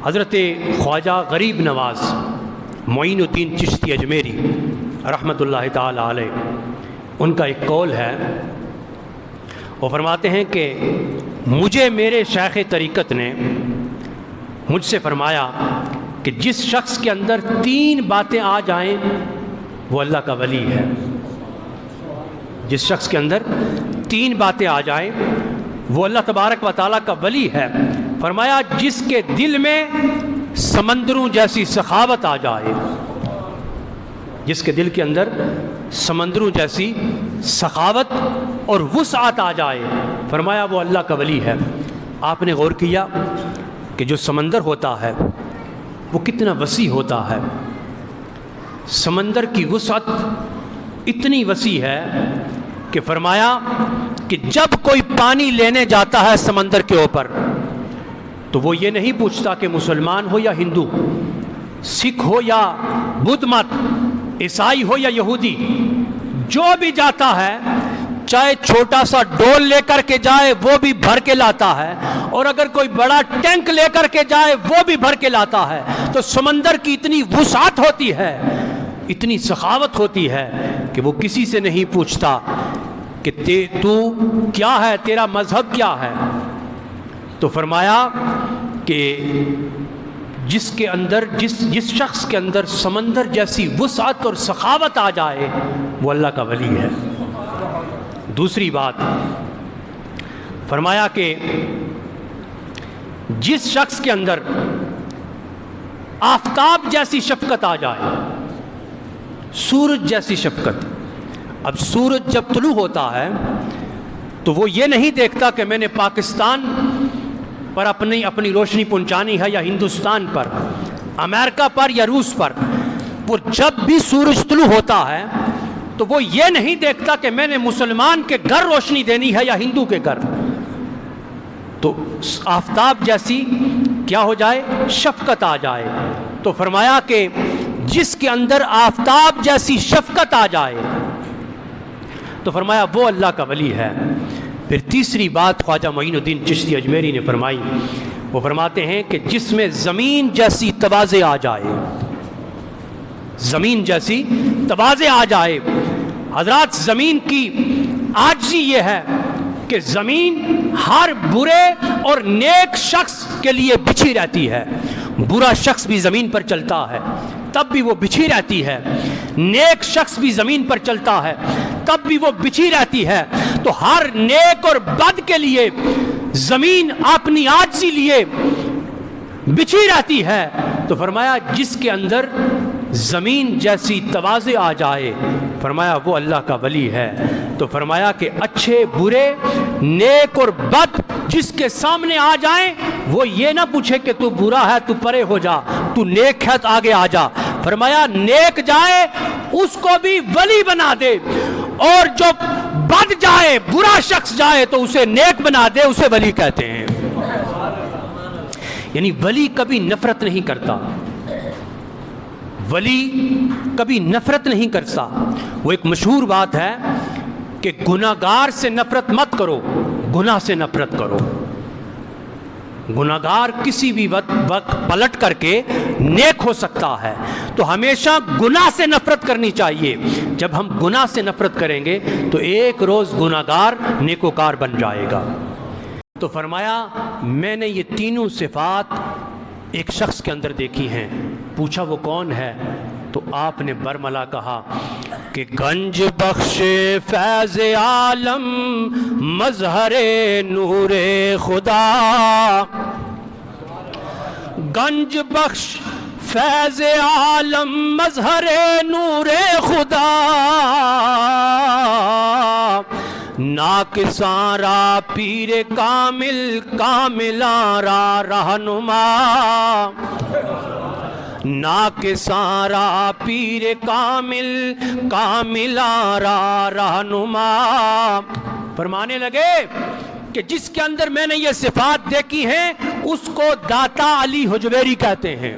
حضرت خواجہ غریب نواز معین الدین چشتی اجمیری رحمۃ اللہ تعالی علیہ، ان کا ایک قول ہے، وہ فرماتے ہیں کہ مجھے میرے شیخ طریقت نے مجھ سے فرمایا کہ جس شخص کے اندر 3 باتیں آ جائیں وہ اللہ کا ولی ہے۔ جس شخص کے اندر 3 باتیں آ جائیں وہ اللہ تبارک و تعالیٰ کا ولی ہے۔ فرمایا جس کے دل میں سمندروں جیسی سخاوت آ جائے، جس کے دل کے اندر سمندروں جیسی سخاوت اور وسعت آ جائے، فرمایا وہ اللہ کا ولی ہے۔ آپ نے غور کیا کہ جو سمندر ہوتا ہے وہ کتنا وسیع ہوتا ہے، سمندر کی وسعت اتنی وسیع ہے کہ فرمایا کہ جب کوئی پانی لینے جاتا ہے سمندر کے اوپر تو وہ یہ نہیں پوچھتا کہ مسلمان ہو یا ہندو، سکھ ہو یا بدھ مت، عیسائی ہو یا یہودی، جو بھی جاتا ہے چاہے چھوٹا سا ڈول لے کر کے جائے وہ بھی بھر کے لاتا ہے، اور اگر کوئی بڑا ٹینک لے کر کے جائے وہ بھی بھر کے لاتا ہے۔ تو سمندر کی اتنی وسعت ہوتی ہے، اتنی سخاوت ہوتی ہے کہ وہ کسی سے نہیں پوچھتا کہ تو کیا ہے، تیرا مذہب کیا ہے۔ تو فرمایا کہ جس کے اندر جس شخص کے اندر سمندر جیسی وسعت اور سخاوت آ جائے وہ اللہ کا ولی ہے۔ دوسری بات فرمایا کہ جس شخص کے اندر آفتاب جیسی شفقت آ جائے، سورج جیسی شفقت۔ اب سورج جب طلوع ہوتا ہے تو وہ یہ نہیں دیکھتا کہ میں نے پاکستان پر اپنی روشنی پہنچانی ہے یا ہندوستان پر، امریکہ پر یا روس پر۔ وہ جب بھی سورج طلوع ہوتا ہے تو وہ یہ نہیں دیکھتا کہ میں نے مسلمان کے گھر روشنی دینی ہے یا ہندو کے گھر۔ تو آفتاب جیسی کیا ہو جائے، شفقت آ جائے۔ تو فرمایا کہ جس کے اندر آفتاب جیسی شفقت آ جائے تو فرمایا وہ اللہ کا ولی ہے۔ پھر تیسری بات خواجہ معین الدین چشتی اجمیری نے فرمائی، وہ فرماتے ہیں کہ جس میں زمین جیسی تواضع آ جائے، زمین جیسی تواضع آ جائے۔ حضرات زمین کی عاجزی یہ ہے کہ زمین ہر برے اور نیک شخص کے لیے بچھی رہتی ہے۔ برا شخص بھی زمین پر چلتا ہے تب بھی وہ بچھی رہتی ہے، نیک شخص بھی زمین پر چلتا ہے تب بھی وہ بچھی رہتی ہے۔ تو ہر نیک اور بد کے لیے زمین اپنی عاجزی لیے بچھی رہتی ہے۔ تو فرمایا جس کے اندر زمین جیسی تواضع آ جائے، فرمایا وہ اللہ کا ولی ہے۔ تو فرمایا کہ اچھے برے نیک اور بد جس کے سامنے آ جائیں وہ یہ نہ پوچھے کہ تو برا ہے تو پرے ہو جا، تو نیک ہے تو آگے آ جا۔ فرمایا نیک جائے اس کو بھی ولی بنا دے، اور جو بد جائے برا شخص جائے تو اسے نیک بنا دے، اسے ولی کہتے ہیں۔ یعنی ولی کبھی نفرت نہیں کرتا، ولی کبھی نفرت نہیں کرتا۔ وہ ایک مشہور بات ہے کہ گناہگار سے نفرت مت کرو، گناہ سے نفرت کرو۔ گناہگار کسی بھی وقت پلٹ کر کے نیک ہو سکتا ہے، تو ہمیشہ گناہ سے نفرت کرنی چاہیے۔ جب ہم گناہ سے نفرت کریں گے تو ایک روز گناہگار نیکوکار بن جائے گا۔ تو فرمایا میں نے یہ تینوں صفات ایک شخص کے اندر دیکھی ہیں۔ پوچھا وہ کون ہے؟ تو آپ نے برملا کہا کہ گنج بخش فیض عالم مظہر نور خدا، گنج بخش فیض عالم مظہر نور خدا، ناقصاں را پیر کامل کاملاں را رہنما، ناقصاں را پیر کامل کاملاں را رہنما۔ فرمانے لگے کہ جس کے اندر میں نے یہ صفات دیکھی ہیں اس کو داتا علی حجویری کہتے ہیں۔